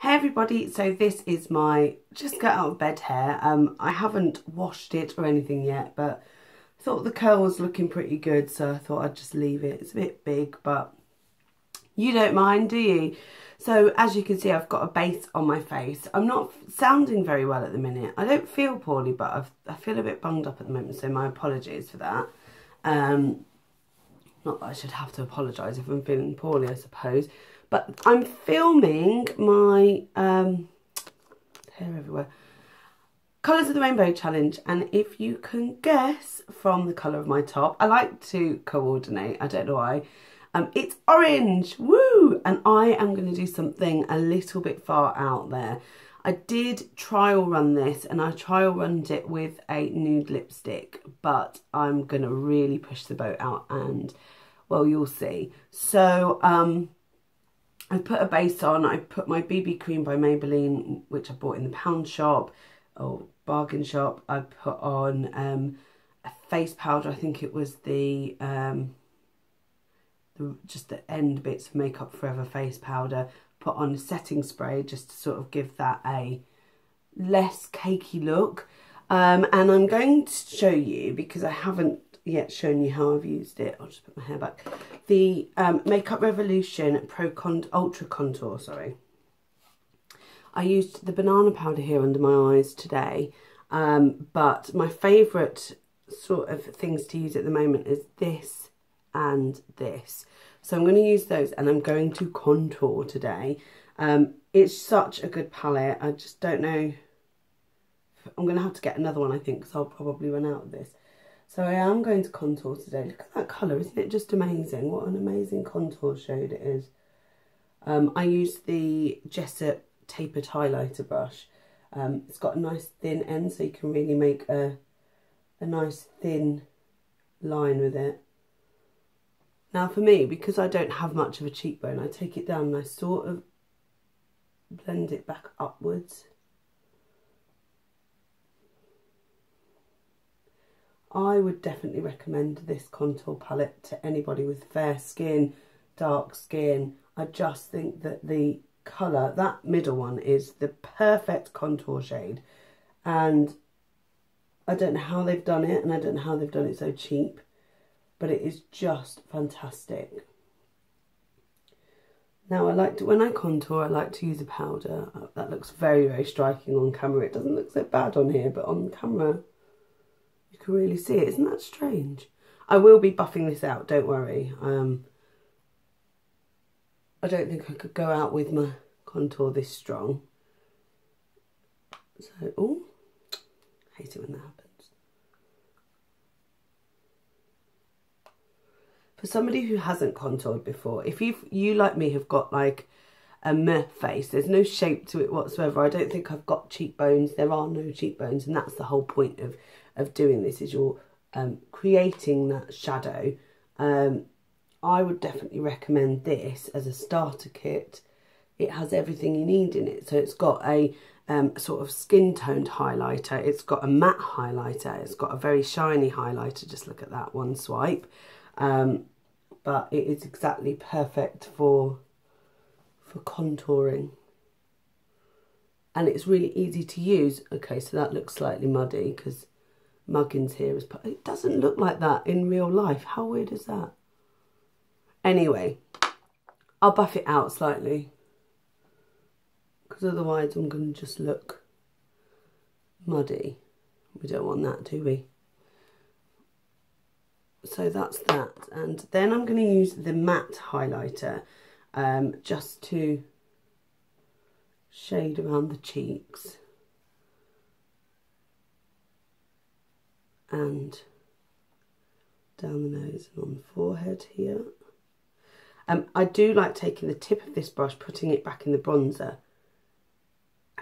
Hey everybody, so this is my just got out of bed hair. I haven't washed it or anything yet, but I thought the curl was looking pretty good, so I thought I'd just leave it. It's a bit big, but you don't mind, do you? So as you can see, I've got a base on my face. I'm not sounding very well at the minute. I don't feel poorly, but I feel a bit bunged up at the moment, so my apologies for that. Not that I should have to apologise if I'm feeling poorly, I suppose. But I'm filming my hair everywhere. Colours of the Rainbow Challenge, and if you can guess from the colour of my top, I like to coordinate, I don't know why. It's orange, woo! And I am going to do something a little bit far out there. I did trial run this, and I trial runned it with a nude lipstick, but I'm going to really push the boat out, and well, you'll see. So I put a base on. I put my BB cream by Maybelline, which I bought in the pound shop or bargain shop. I put on a face powder. I think it was just the end bits of Makeup Forever face powder. Put on a setting spray just to sort of give that a less cakey look. And I'm going to show you, because I haven't yet shown you how I've used it. I'll just put my hair back. The Makeup Revolution Ultra Contour, sorry. I used the banana powder here under my eyes today, but my favourite sort of things to use at the moment is this and this. So I'm going to use those, and I'm going to contour today. It's such a good palette. I just don't know. I'm going to have to get another one, I think, because I'll probably run out of this. So I am going to contour today. Look at that colour, isn't it just amazing? What an amazing contour shade it is. I used the Jessup tapered highlighter brush. It's got a nice thin end, so you can really make a nice thin line with it. Now for me, because I don't have much of a cheekbone, I take it down and I sort of blend it back upwards. I would definitely recommend this contour palette to anybody with fair skin, dark skin. I just think that the colour, that middle one, is the perfect contour shade. And I don't know how they've done it, and I don't know how they've done it so cheap, but it is just fantastic. Now when I contour, I like to use a powder. That looks very, very striking on camera. It doesn't look so bad on here, but on camera, you can really see it. Isn't that strange? I will be buffing this out, don't worry. I don't think I could go out with my contour this strong. So, oh, I hate it when that happens. For somebody who hasn't contoured before, if you like me have got like a meh face, there's no shape to it whatsoever. I don't think I've got cheekbones. There are no cheekbones, and that's the whole point of doing this, is you're creating that shadow. I would definitely recommend this as a starter kit. It has everything you need in it. So it's got a sort of skin toned highlighter, it's got a matte highlighter, it's got a very shiny highlighter. Just look at that one swipe. But it is exactly perfect for contouring, and it's really easy to use. Okay, so that looks slightly muddy because Muggins here is, it doesn't look like that in real life. How weird is that? Anyway, I'll buff it out slightly, because otherwise I'm going to just look muddy. We don't want that, do we? So that's that, and then I'm going to use the matte highlighter just to shade around the cheeks and down the nose and on the forehead here. I do like taking the tip of this brush, putting it back in the bronzer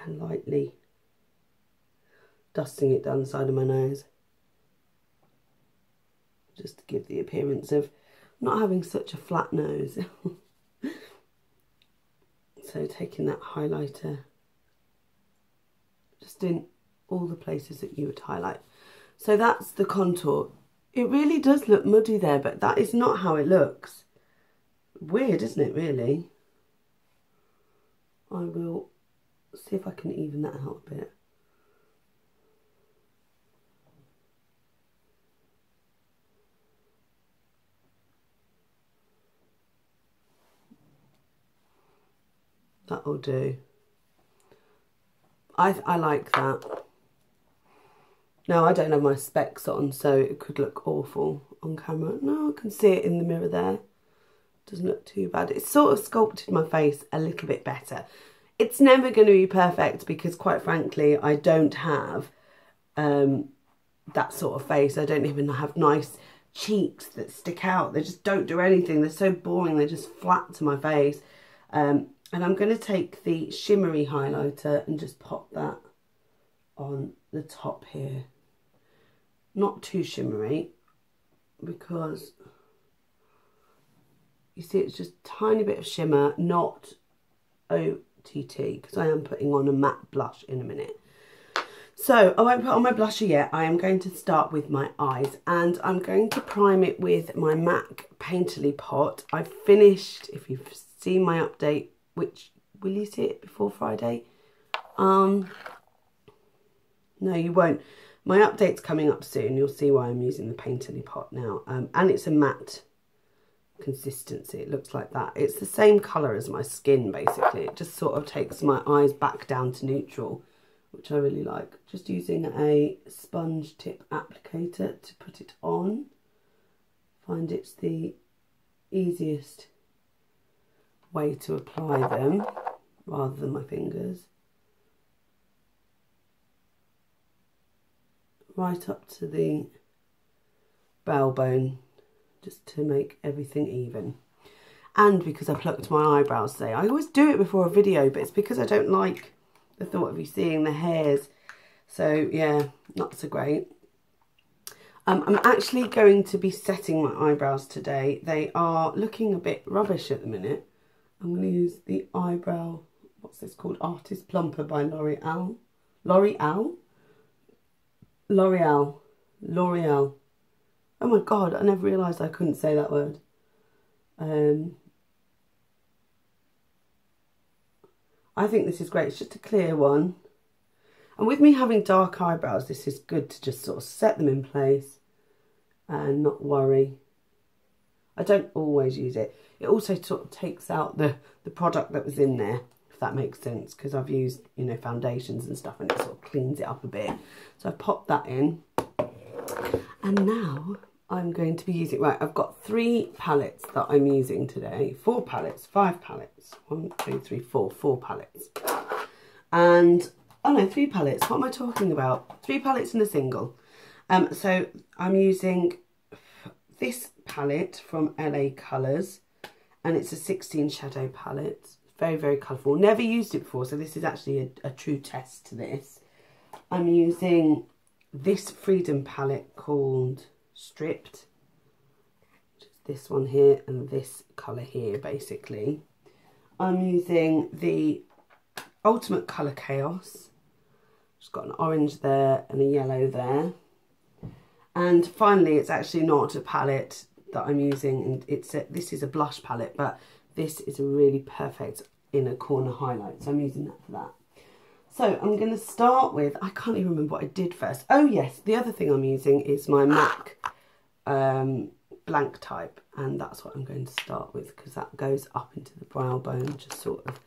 and lightly dusting it down the side of my nose, just to give the appearance of not having such a flat nose. So taking that highlighter just in all the places that you would highlight. So that's the contour. It really does look muddy there, but that is not how it looks. Weird, isn't it, really? I will see if I can even that out a bit. That'll do. I like that. Now, I don't have my specs on, so it could look awful on camera. No, I can see it in the mirror there. Doesn't look too bad. It's sort of sculpted my face a little bit better. It's never going to be perfect because, quite frankly, I don't have that sort of face. I don't even have nice cheeks that stick out. They just don't do anything. They're so boring. They're just flat to my face. And I'm going to take the shimmery highlighter and just pop that on the top here. Not too shimmery, because you see it's just a tiny bit of shimmer, not OTT, because I am putting on a matte blush in a minute. So I won't put on my blusher yet. I am going to start with my eyes, and I'm going to prime it with my MAC Painterly pot. I've finished, if you've seen my update, which, will you see it before Friday? No, you won't. My update's coming up soon. You'll see why I'm using the Painterly pot now. And it's a matte consistency. It looks like that. It's the same colour as my skin, basically. It just sort of takes my eyes back down to neutral, which I really like. Just using a sponge tip applicator to put it on. Find it's the easiest way to apply them rather than my fingers. Right up to the brow bone, just to make everything even. And because I plucked my eyebrows today, I always do it before a video, but it's because I don't like the thought of you seeing the hairs. So yeah, not so great. I'm actually going to be setting my eyebrows today. They are looking a bit rubbish at the minute. I'm going to use the eyebrow, what's this called? Artist Plumper by L'Oreal. L'Oreal. Oh my God, I never realised I couldn't say that word. I think this is great. It's just a clear one. And with me having dark eyebrows, this is good to just sort of set them in place and not worry. I don't always use it. It also sort of takes out the product that was in there, if that makes sense, because I've used, you know, foundations and stuff, and it sort of cleans it up a bit. So I've popped that in. And now I'm going to be using, right, I've got 3 palettes that I'm using today. 4 palettes, 5 palettes. 1, 2, 3, 4. 4 palettes. And, oh no, 3 palettes. What am I talking about? 3 palettes in a single. So I'm using this palette from LA Colours, and it's a 16 shadow palette. Very, very colourful. Never used it before, so this is actually a true test to this. I'm using this Freedom palette called Stripped. Just this one here and this colour here, basically. I'm using the Ultimate Colour Chaos. Just got an orange there and a yellow there. And finally, it's actually not a palette that I'm using, and this is a blush palette, but this is a really perfect inner corner highlight, so I'm using that for that. So I'm going to start with, I can't even remember what I did first. Oh yes, the other thing I'm using is my MAC blank type, and that's what I'm going to start with, because that goes up into the brow bone, just sort of,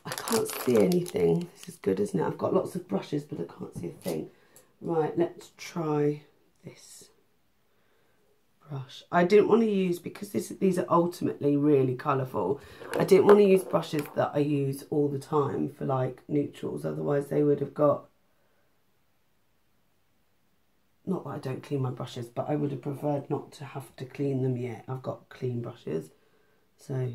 I can't see anything. This is good, isn't it? I've got lots of brushes, but I can't see a thing. Right, let's try this brush. I didn't want to use, because these are ultimately really colourful, I didn't want to use brushes that I use all the time for like neutrals, otherwise they would have got, not that I don't clean my brushes, but I would have preferred not to have to clean them yet. I've got clean brushes. So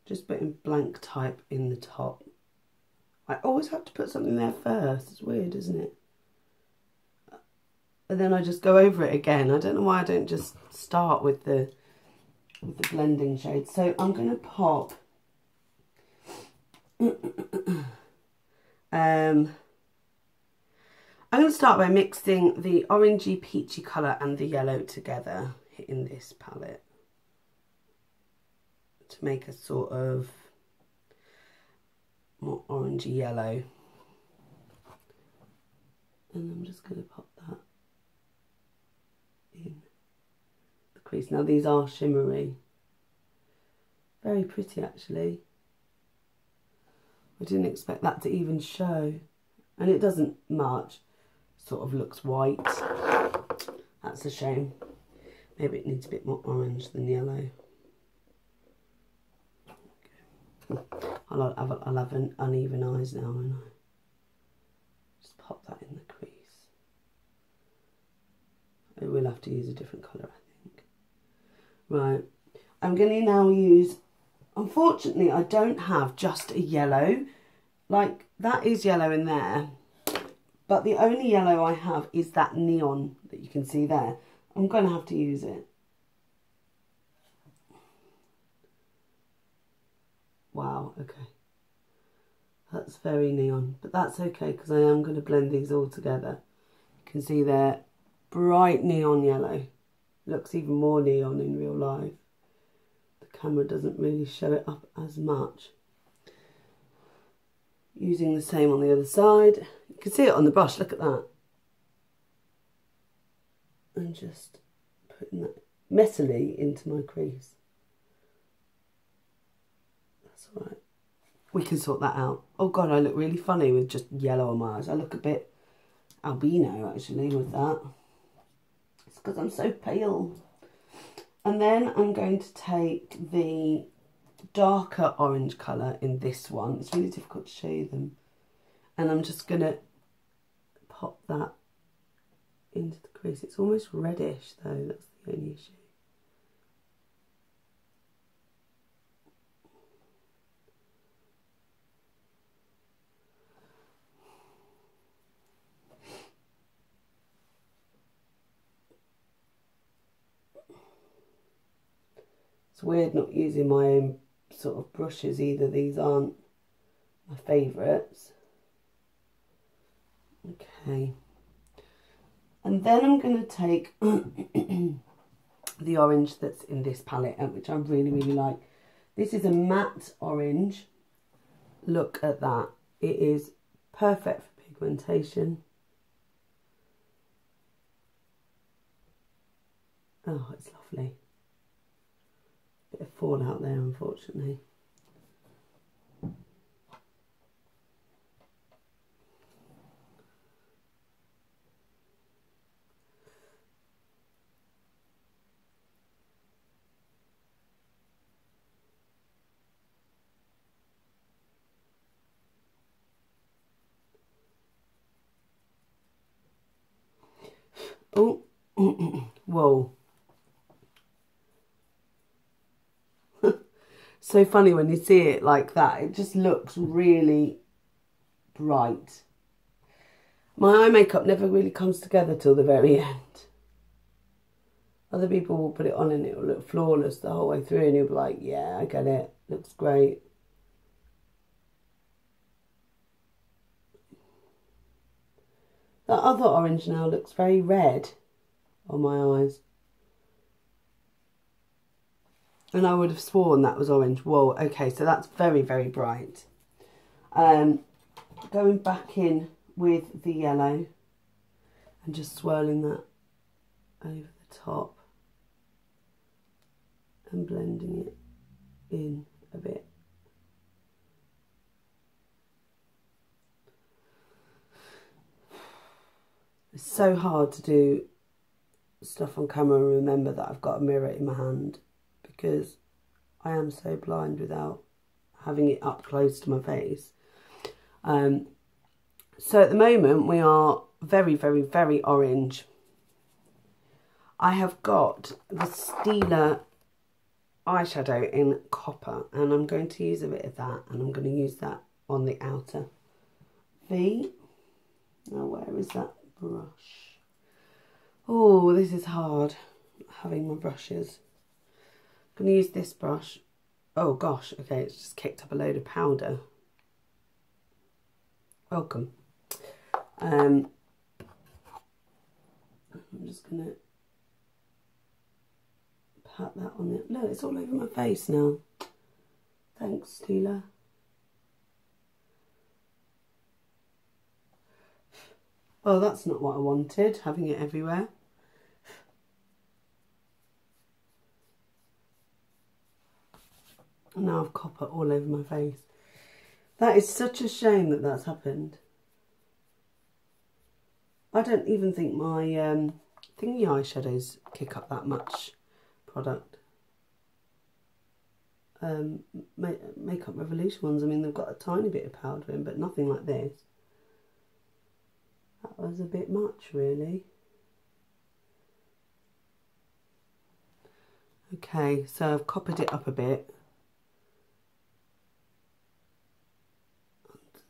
just putting blank type in the top. I always have to put something there first. It's weird, isn't it? And then I just go over it again. I don't know why I don't just start with the blending shade. So I'm going to pop I'm going to start by mixing the orangey peachy colour and the yellow together in this palette to make a sort of more orangey yellow. And I'm just going to pop that in the crease. Now these are shimmery. Very pretty actually. I didn't expect that to even show. And it doesn't much. Sort of looks white. That's a shame. Maybe it needs a bit more orange than yellow. I'll have an uneven eyes now, won't I? Just pop that in the crease. I will have to use a different colour, I think. Right, I'm going to now use, unfortunately I don't have just a yellow. Like, that is yellow in there. But the only yellow I have is that neon that you can see there. I'm going to have to use it. Wow, okay. That's very neon, but that's okay because I am going to blend these all together. You can see they're bright neon yellow. Looks even more neon in real life. The camera doesn't really show it up as much. Using the same on the other side. You can see it on the brush, look at that. And just putting that messily into my crease. That's all right. We can sort that out. Oh God, I look really funny with just yellow on my eyes. I look a bit albino actually with that. It's because I'm so pale. And then I'm going to take the darker orange colour in this one. It's really difficult to show you them. And I'm just going to pop that into the crease. It's almost reddish though, that's the only issue. It's weird not using my own sort of brushes either. These aren't my favourites. Okay. And then I'm going to take the orange that's in this palette, which I really, really like. This is a matte orange. Look at that. It is perfect for pigmentation. Oh, it's lovely. Bit of fallout there, unfortunately. Oh, whoa. So funny when you see it like that. It just looks really bright. My eye makeup never really comes together till the very end. Other people will put it on and it will look flawless the whole way through and you'll be like, yeah, I get it. Looks great. That other orange now looks very red on my eyes. And I would have sworn that was orange. Whoa, okay, so that's very, very bright. Going back in with the yellow and just swirling that over the top and blending it in a bit. It's so hard to do stuff on camera and remember that I've got a mirror in my hand because I am so blind without having it up close to my face. So at the moment we are very, very, very orange. I have got the Stila eyeshadow in copper and I'm going to use a bit of that and I'm going to use that on the outer V. Now where is that brush? Oh, this is hard having my brushes. I'm going to use this brush. Oh gosh, okay, it's just kicked up a load of powder. Welcome. I'm just going to pat that on it. Look, it's all over my face now. Thanks, Stila. Well, that's not what I wanted, having it everywhere. And now I've copper all over my face. That is such a shame that that's happened. I don't even think my thingy eyeshadows kick up that much product. Makeup Revolution ones, I mean, they've got a tiny bit of powder in, but nothing like this. That was a bit much, really. Okay, so I've coppered it up a bit.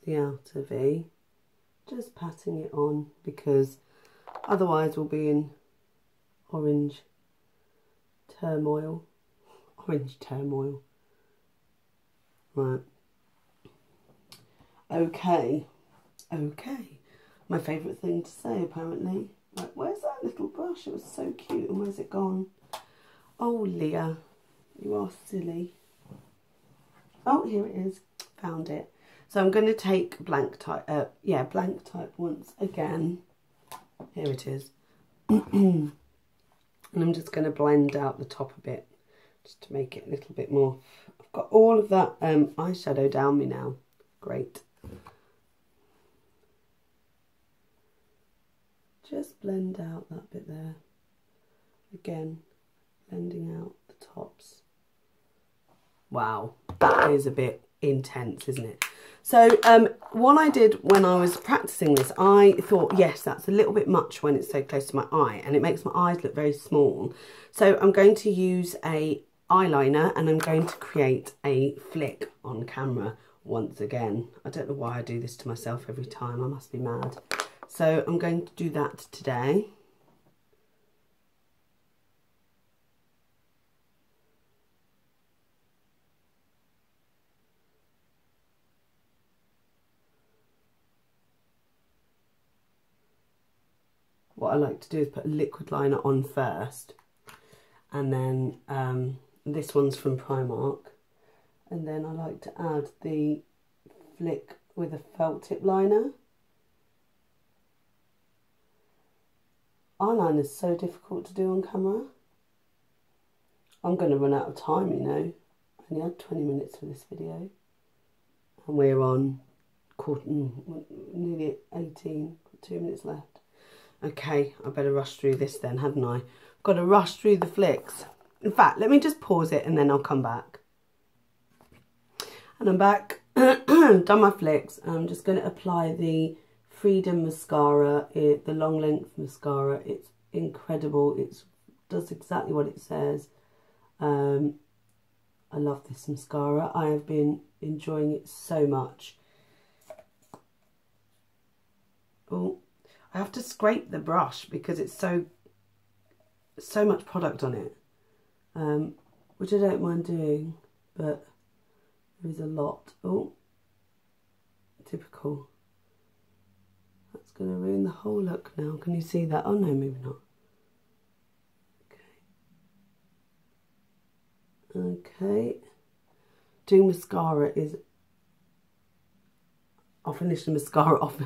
The outer V. Just patting it on, because otherwise we'll be in orange turmoil. Orange turmoil. Right. Okay. Okay. My favourite thing to say, apparently. Right, where's that little brush? It was so cute. And where's it gone? Oh, Leah. You are silly. Oh, here it is. Found it. So I'm going to take blank type. Blank type once again. Here it is. And I'm just going to blend out the top a bit, just to make it a little bit more. I've got all of that eyeshadow down me now. Great. Just blend out that bit there. Again, blending out the tops. Wow, that is a bit intense, isn't it? So what I did when I was practicing this, I thought, yes, that's a little bit much when it's so close to my eye, and it makes my eyes look very small. So I'm going to use a eyeliner, and I'm going to create a flick on camera once again. I don't know why I do this to myself every time. I must be mad. So I'm going to do that today. What I like to do is put a liquid liner on first, and then this one's from Primark, and then I like to add the flick with a felt tip liner. Eyeliner is so difficult to do on camera. I'm going to run out of time, you know. I only had 20 minutes for this video, and we're on nearly 18, 2 minutes left. Okay, I better rush through this then, hadn't I? Got to rush through the flicks. In fact, let me just pause it and then I'll come back. And I'm back, done my flicks. I'm just going to apply the Freedom mascara, the long length mascara. It's incredible. It does exactly what it says. I love this mascara. I have been enjoying it so much. Oh. I have to scrape the brush because it's so much product on it, which I don't mind doing, but there is a lot. Oh, typical. That's going to ruin the whole look now. Can you see that? Oh no, maybe not. Okay. Doing mascara is... I'll finish the mascara off.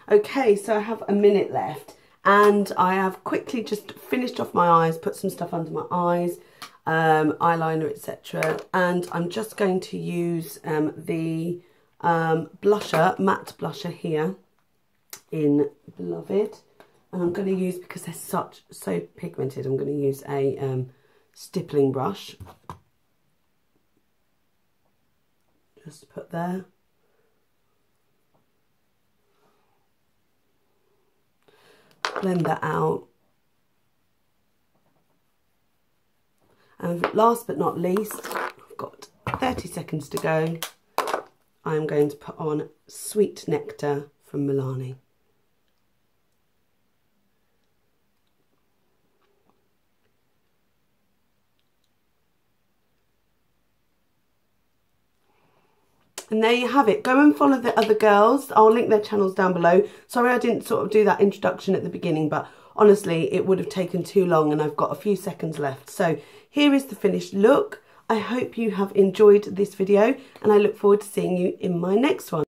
Okay, so I have a minute left, and I have quickly just finished off my eyes, put some stuff under my eyes, eyeliner, etc. And I'm just going to use the blusher, matte blusher here in Beloved. And I'm going to use, because they're so pigmented, I'm going to use a stippling brush. Just put there. Blend that out. And last but not least, I've got 30 seconds to go. I'm going to put on Sweet Nectar from Milani. And there you have it. Go and follow the other girls. I'll link their channels down below. Sorry I didn't sort of do that introduction at the beginning, but honestly it would have taken too long and I've got a few seconds left. So here is the finished look. I hope you have enjoyed this video and I look forward to seeing you in my next one.